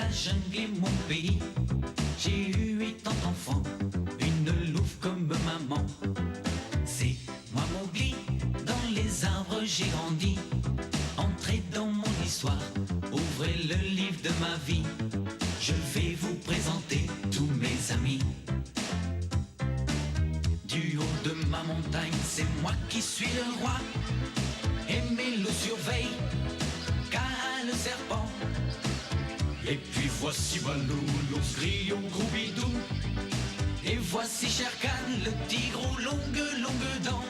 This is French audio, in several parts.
la jungle est mon pays. J'ai eu 80 enfants, une louve comme maman. C'est moi Mowgli, dans les arbres j'ai grandi. Entrez dans mon histoire, ouvrez le livre de ma vie. Je vais vous présenter tous mes amis. Du haut de ma montagne, c'est moi qui suis le roi. Et mes loups surveillent, car le serpent. Et puis voici Balou, l'ours gris au gros bidou. Et voici Shere Khan, le tigre aux longues dents.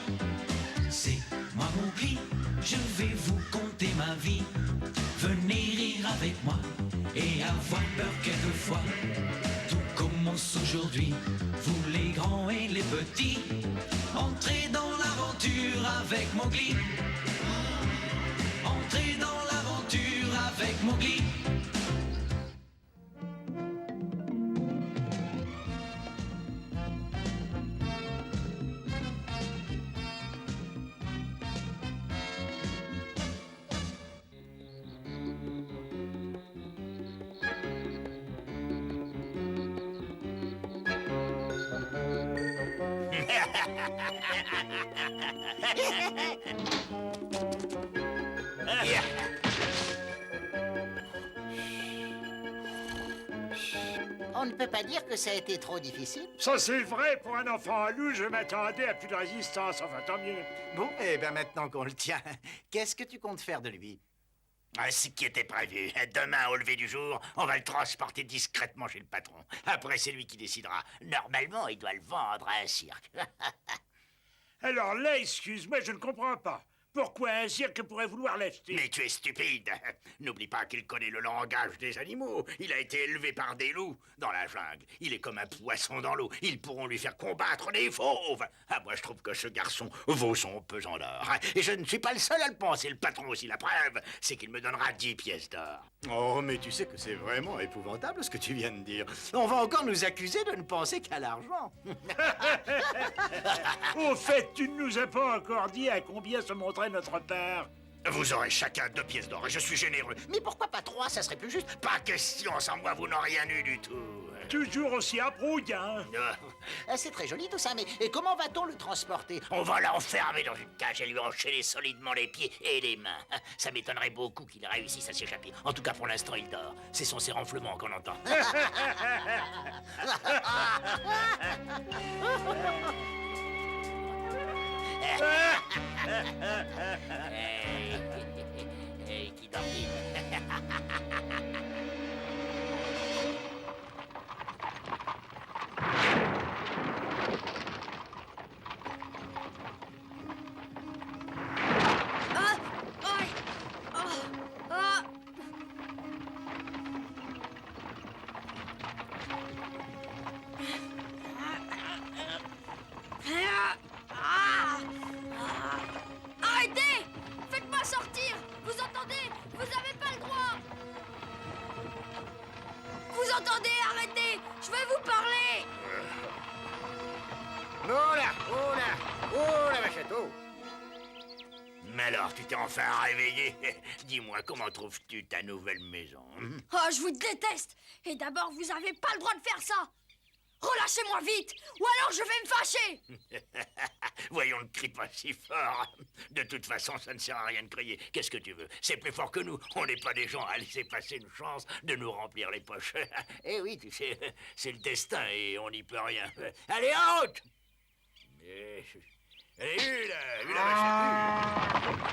C'est moi Mowgli, je vais vous conter ma vie. Venez rire avec moi et avoir peur quelquefois. Tout commence aujourd'hui, vous les grands et les petits. Entrez dans l'aventure avec Mowgli. Entrez dans l'aventure avec Mowgli. On ne peut pas dire que ça a été trop difficile. Ça c'est vrai, pour un enfant à loup, je m'attendais à plus de résistance, enfin tant mieux. Bon, et bien maintenant qu'on le tient, qu'est-ce que tu comptes faire de lui? Ce qui était prévu. Demain, au lever du jour, on va le transporter discrètement chez le patron. Après, c'est lui qui décidera. Normalement, il doit le vendre à un cirque. Alors là, excuse-moi, je ne comprends pas. Pourquoi un cirque pourrait vouloir l'acheter? Mais tu es stupide. N'oublie pas qu'il connaît le langage des animaux. Il a été élevé par des loups dans la jungle. Il est comme un poisson dans l'eau. Ils pourront lui faire combattre des fauves. Ah, moi, je trouve que ce garçon vaut son pesant d'or. Et je ne suis pas le seul à le penser. Le patron aussi, la preuve, c'est qu'il me donnera 10 pièces d'or. Oh, mais tu sais que c'est vraiment épouvantable ce que tu viens de dire. On va encore nous accuser de ne penser qu'à l'argent. Au fait, tu ne nous as pas encore dit à combien se montrait notre part. Vous aurez chacun 2 pièces d'or et je suis généreux. Mais pourquoi pas 3, ça serait plus juste? Pas question, sans moi, vous n'aurez rien eu du tout. Toujours aussi abrouillant. C'est très joli tout ça, mais et comment va-t-on le transporter? On va l'enfermer dans une cage et lui enchaîner solidement les pieds et les mains. Ça m'étonnerait beaucoup qu'il réussisse à s'échapper. En tout cas, pour l'instant, il dort. C'est son renflement qu'on entend. Hey, qui dormit. Arrêtez! Faites-moi sortir! Vous entendez? Vous avez pas le droit! Vous entendez? Arrêtez! Je vais vous parler! Oh là, Vachette, oh. Mais alors, tu t'es enfin réveillé. Dis-moi, comment trouves-tu ta nouvelle maison? Oh, je vous déteste! Et d'abord, vous avez pas le droit de faire ça! Relâchez-moi vite, ou alors je vais me fâcher! Voyons, ne crie pas si fort. De toute façon, ça ne sert à rien de crier. Qu'est-ce que tu veux? C'est plus fort que nous. On n'est pas des gens à laisser passer une chance de nous remplir les poches. Eh oui, tu sais, c'est le destin et on n'y peut rien. Allez, en route! Allez, la vachette.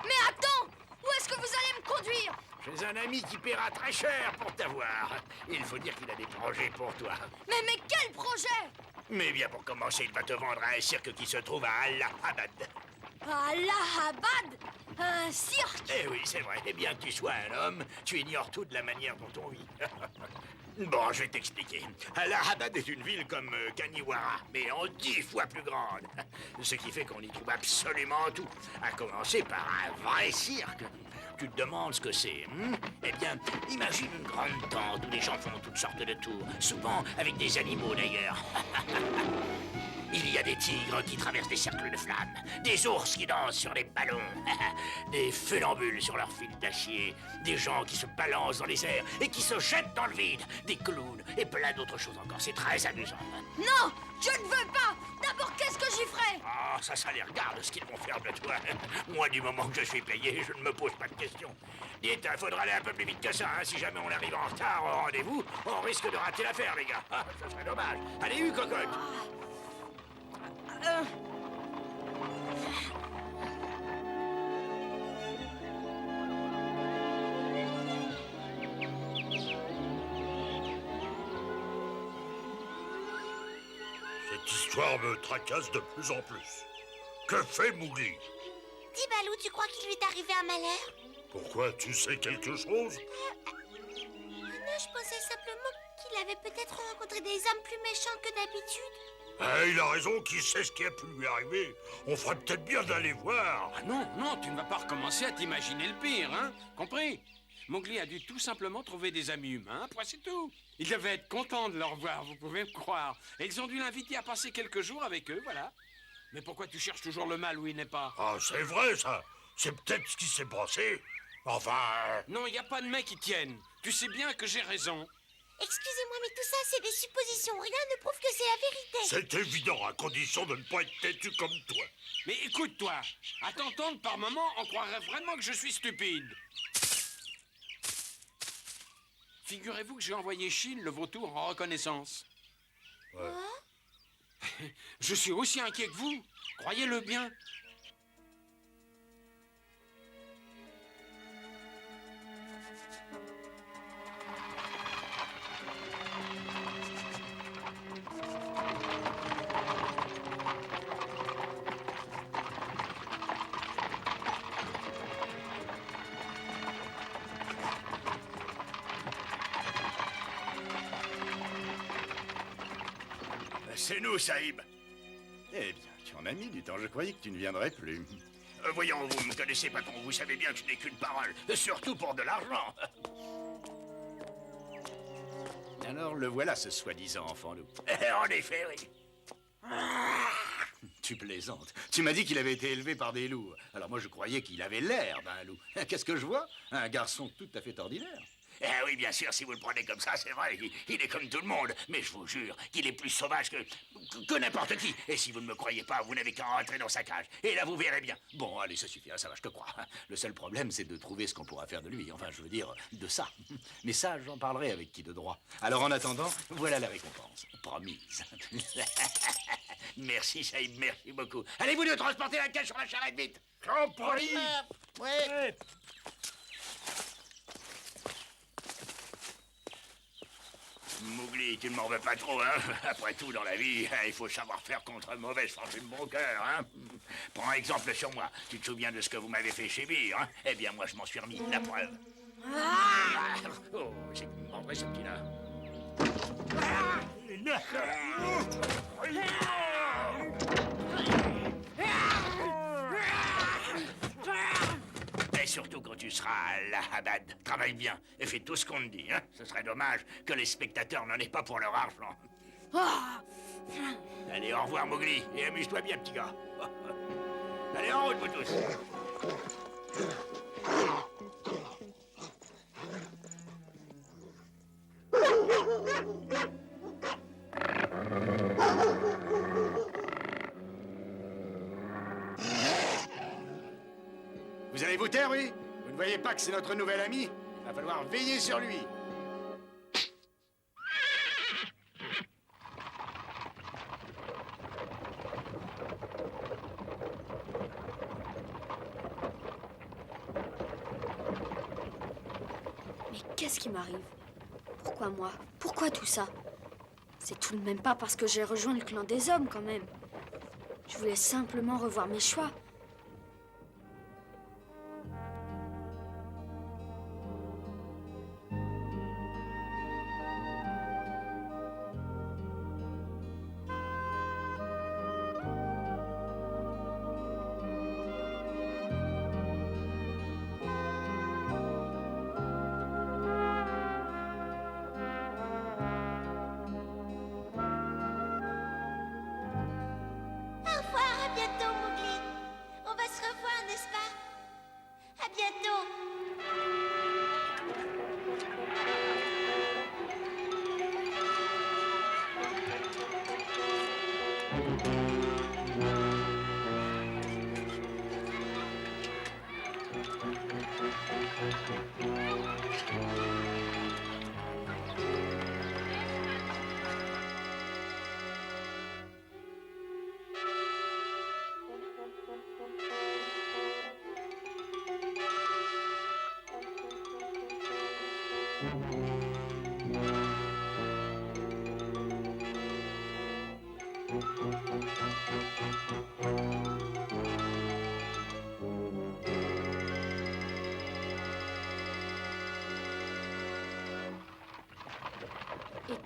Mais attends! Où est-ce que vous allez me conduire? Chez un ami qui paiera très cher pour t'avoir. Il faut dire qu'il a des projets pour toi. Mais quel projet? Mais bien, pour commencer, il va te vendre à un cirque qui se trouve à Allahabad. À Allahabad? Un cirque? Eh oui, c'est vrai. Eh bien que tu sois un homme, tu ignores tout de la manière dont on vit. Bon, je vais t'expliquer. Allahabad est une ville comme Kaniwara, mais en 10 fois plus grande. Ce qui fait qu'on y trouve absolument tout. À commencer par un vrai cirque. Tu te demandes ce que c'est, Eh bien, imagine une grande tente où les gens font toutes sortes de tours. Souvent avec des animaux, d'ailleurs. Il y a des tigres qui traversent des cercles de flammes, des ours qui dansent sur des ballons, des funambules sur leurs fils d'acier, des gens qui se balancent dans les airs et qui se jettent dans le vide, des clowns et plein d'autres choses encore. C'est très amusant. Non, je ne veux pas. D'abord, qu'est-ce que j'y ferai? Ah, ça les regarde ce qu'ils vont faire de toi. Moi, du moment que je suis payé, je ne me pose pas de questions. Dites, faudra aller un peu plus vite que ça, hein. Si jamais on arrive en retard au rendez-vous, on risque de rater l'affaire, les gars. Ah, ça serait dommage. Allez, cocotte. Cette histoire me tracasse de plus en plus. Que fait Mowgli? Dis Balou, tu crois qu'il lui est arrivé un malheur? Pourquoi, tu sais quelque chose? Non, je pensais simplement qu'il avait peut-être rencontré des hommes plus méchants que d'habitude. Ah, il a raison, qui sait ce qui a pu lui arriver? On ferait peut-être bien d'aller voir. Ah non, non, tu ne vas pas recommencer à t'imaginer le pire, hein? Compris? Mowgli a dû tout simplement trouver des amis humains, après c'est tout. Il devait être content de le revoir, vous pouvez me croire. Et ils ont dû l'inviter à passer quelques jours avec eux, voilà. Mais pourquoi tu cherches toujours le mal où il n'est pas? Ah, c'est vrai, ça. C'est peut-être ce qui s'est passé. Enfin... Non, il n'y a pas de mecs qui tiennent. Tu sais bien que j'ai raison. Excusez-moi, mais tout ça, c'est des suppositions. Rien ne prouve que c'est la vérité. C'est évident, à condition de ne pas être têtu comme toi. Mais écoute-toi, à t'entendre par moment, on croirait vraiment que je suis stupide. Figurez-vous que j'ai envoyé Chine, le vautour, en reconnaissance. Ouais. Je suis aussi inquiet que vous, croyez-le bien. C'est nous, Saïb. Eh bien, tu en as mis du temps. Je croyais que tu ne viendrais plus. Voyons, vous me connaissez, patron. Vous savez bien que je n'ai qu'une parole. Surtout pour de l'argent. Alors, le voilà, ce soi-disant enfant loup. En effet, oui. Tu plaisantes. Tu m'as dit qu'il avait été élevé par des loups. Alors moi, je croyais qu'il avait l'air d'un loup. Qu'est-ce que je vois? Un garçon tout à fait ordinaire. Eh oui, bien sûr, si vous le prenez comme ça, c'est vrai, il est comme tout le monde. Mais je vous jure qu'il est plus sauvage que n'importe qui. Et si vous ne me croyez pas, vous n'avez qu'à rentrer dans sa cage. Et là, vous verrez bien. Bon, allez, ça suffit, ça va, je te crois. Le seul problème, c'est de trouver ce qu'on pourra faire de lui. Enfin, je veux dire, de ça. Mais ça, j'en parlerai avec qui de droit. Alors, en attendant, voilà la récompense. Promise. Merci, Saïd, merci beaucoup. Allez, vous deux, transportez la cage sur la charrette, vite. Compris. Ouais. Mowgli, tu ne m'en veux pas trop, hein? Après tout, dans la vie, il faut savoir faire contre mauvaise fortune bon cœur, hein? Prends exemple sur moi. Tu te souviens de ce que vous m'avez fait chez Beer, hein? Eh bien, moi, je m'en suis remis. La preuve. Ah oh, c'est qui me mordrait, ce petit-là. Et surtout quand tu seras là, Abad, travaille bien et fais tout ce qu'on te dit, hein? Ce serait dommage que les spectateurs n'en aient pas pour leur argent. Allez, au revoir, Mowgli, et amuse-toi bien, petit gars. Allez, en route, vous tous. Vous allez vous taire, oui? Vous ne voyez pas que c'est notre nouvel ami? Il va falloir veiller sur lui. Mais qu'est-ce qui m'arrive? Pourquoi moi? Pourquoi tout ça? C'est tout de même pas parce que j'ai rejoint le clan des hommes, quand même. Je voulais simplement revoir mes choix. Et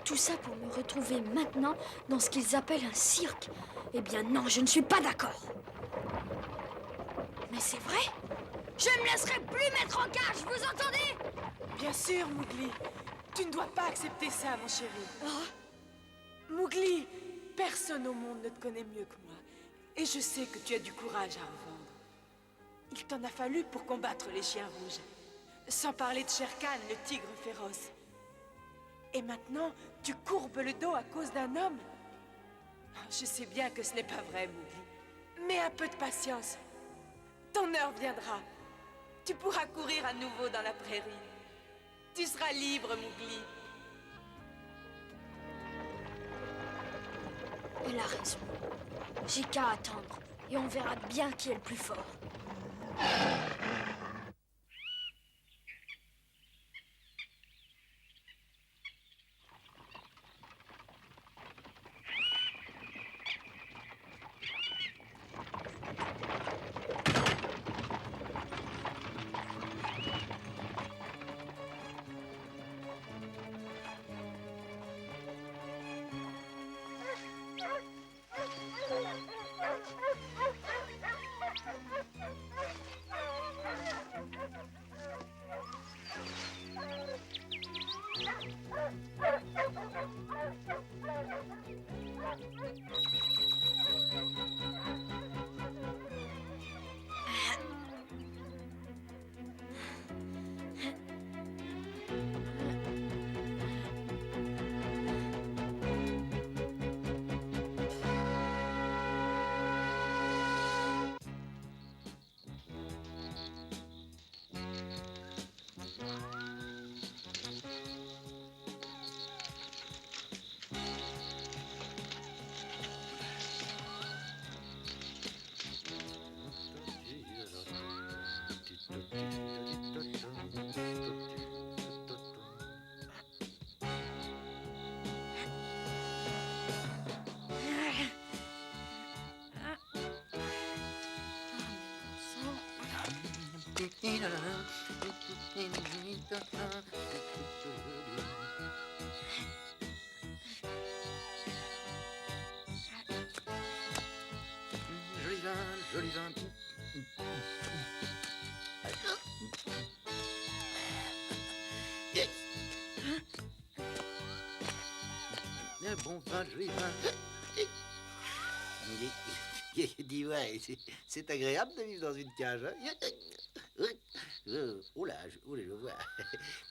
tout ça pour me retrouver maintenant dans ce qu'ils appellent un cirque. Eh bien non, je ne suis pas d'accord. Mais c'est vrai? Je ne me laisserai plus mettre en cage, vous entendez? Bien sûr, Mowgli. Tu ne dois pas accepter ça, mon chéri. Mowgli, personne au monde ne te connaît mieux que moi. Et je sais que tu as du courage à revendre. Il t'en a fallu pour combattre les chiens rouges. Sans parler de Shere Khan, le tigre féroce. Et maintenant, tu courbes le dos à cause d'un homme? Je sais bien que ce n'est pas vrai, Mowgli. Mais un peu de patience. Ton heure viendra. Tu pourras courir à nouveau dans la prairie. Tu seras libre, Mowgli. Elle a raison. J'ai qu'à attendre. Et on verra bien qui est le plus fort. Joli vin. Bon vin, joli vin. Dis, ouais, c'est agréable de vivre dans une cage. Hein? Oh là, je vois.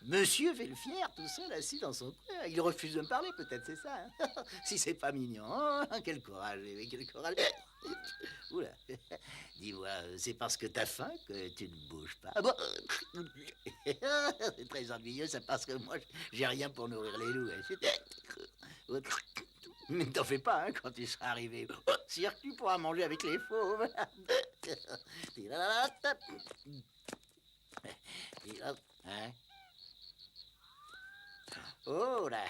Monsieur fait le fier tout seul, assis dans son coin. Il refuse de me parler, peut-être, c'est ça. Hein? Si c'est pas mignon, hein? Quel courage, quel courage. Oula. Dis-moi, c'est parce que t'as faim que tu ne bouges pas. Ah bon? C'est très ennuyeux, c'est parce que moi, j'ai rien pour nourrir les loups. Hein? Mais t'en fais pas, hein, quand tu seras arrivé. Cirque, tu pourras manger avec les fauves. Hein? Oh là.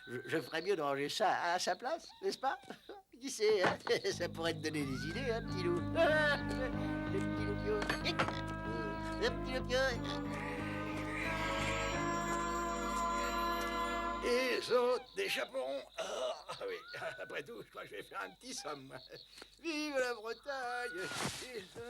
Je ferais mieux de ranger ça à sa place, n'est-ce pas? Qui sait, hein? Ça pourrait te donner des idées, hein, petit loup. Le petit loupio. Le petit loupio. Et les autres, des chaperons. Ah oui, après tout, je crois que je vais faire un petit somme, moi. Vive la Bretagne! Et ça...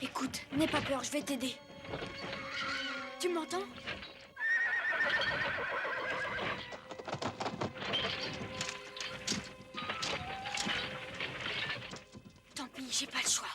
Écoute, n'aie pas peur, je vais t'aider. Tu m'entends? Tant pis, j'ai pas le choix.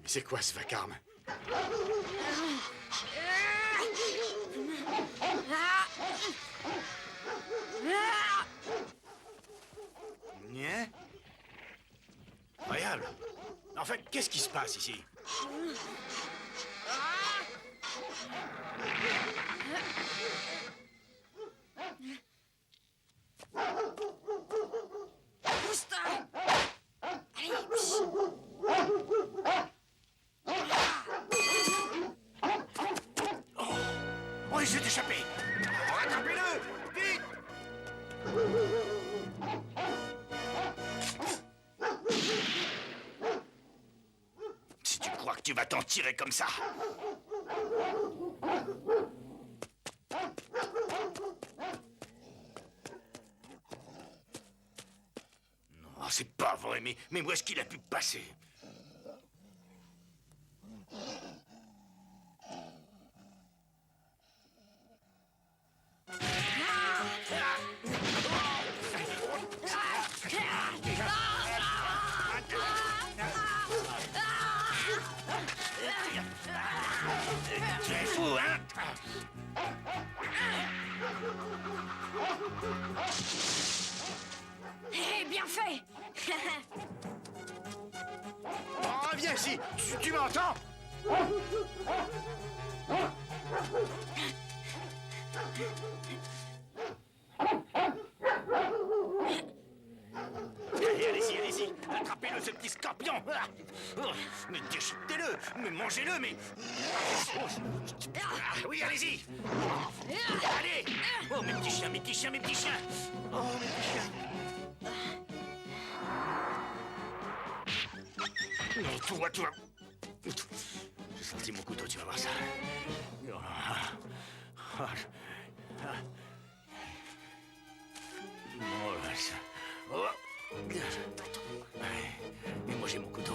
C'est quoi ce vacarme? Hein? Incroyable. En fait, qu'est-ce qui se passe ici? Oh, il s'est échappé! Rattrapez-le! Vite! Si tu crois que tu vas t'en tirer comme ça... Non, c'est pas vrai, mais où est-ce qu'il a pu passer? Tu es fou, hein? Hé, bien fait. Oh, viens ici! Tu m'entends? Allez-y, allez-y! Attrapez-le, ce petit scorpion! Mais déchiquetez-le! Mais mangez-le, mais... Oui, allez-y! Allez! Oh, mes petits chiens, mes petits chiens, mes petits chiens! Oh, mes petits chiens! Non, toi... J'ai sorti mon couteau, tu vas voir ça. Mais moi j'ai mon couteau.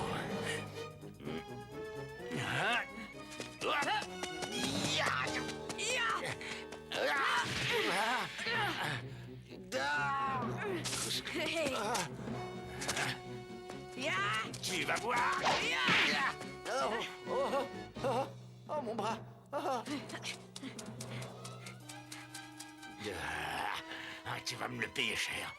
Tu vas voir. Oh, mon bras. Tu vas me le payer cher.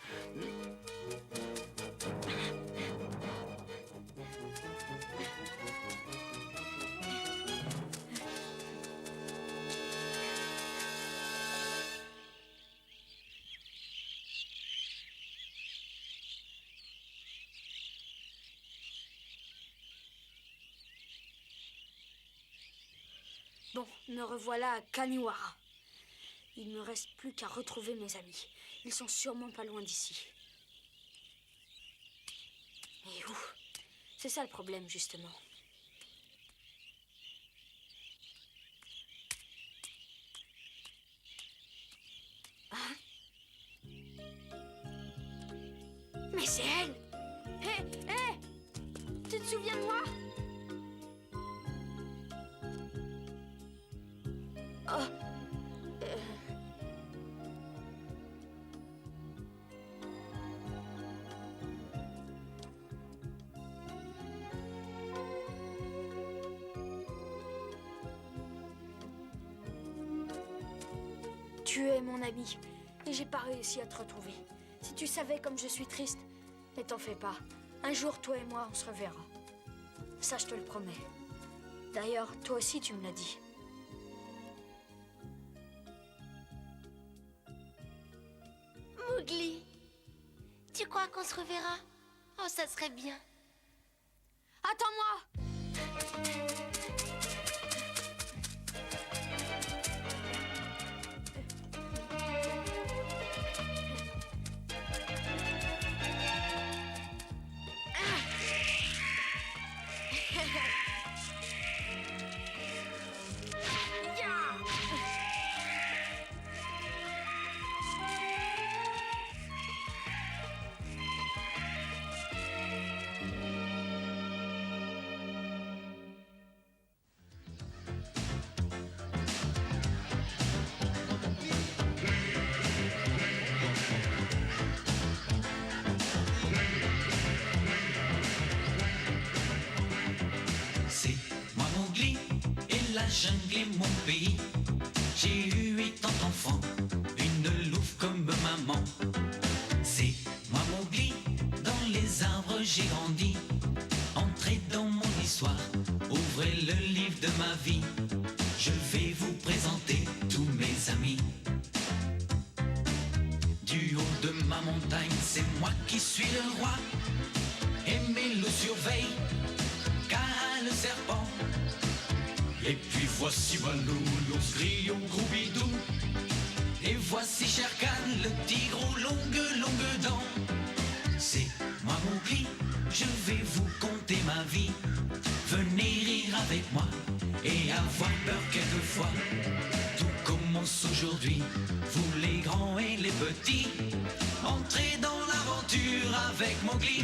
Bon, me revoilà à Kaniwara. Il ne me reste plus qu'à retrouver mes amis. Ils sont sûrement pas loin d'ici. Et où? C'est ça le problème, justement. c'est elle. Hé, hé! Tu te souviens de moi? Oh. Tu es mon ami, et j'ai pas réussi à te retrouver. Si tu savais comme je suis triste, mais t'en fais pas. Un jour, toi et moi, on se reverra. Ça, je te le promets. D'ailleurs, toi aussi, tu me l'as dit. Mowgli, tu crois qu'on se reverra? Oh, ça serait bien. Attends-moi! C'est moi Mowgli, et la jungle est mon pays. J'ai eu 8 ans d'enfant, une louve comme maman. C'est moi Mowgli, dans les arbres j'ai grandi. Entrez dans mon histoire, ouvrez le livre de ma vie. Je vais vous présenter tous mes amis. Du haut de ma montagne, c'est moi qui suis le roi. Et mes loups surveillent le serpent. Et puis voici Balou, l'ours gris au gros bidou. Et voici Shere Khan, le tigre aux longues dents. C'est moi Mowgli, je vais vous conter ma vie. Venez rire avec moi et avoir peur quelquefois. Tout commence aujourd'hui, vous les grands et les petits. Entrez dans l'aventure avec Mowgli.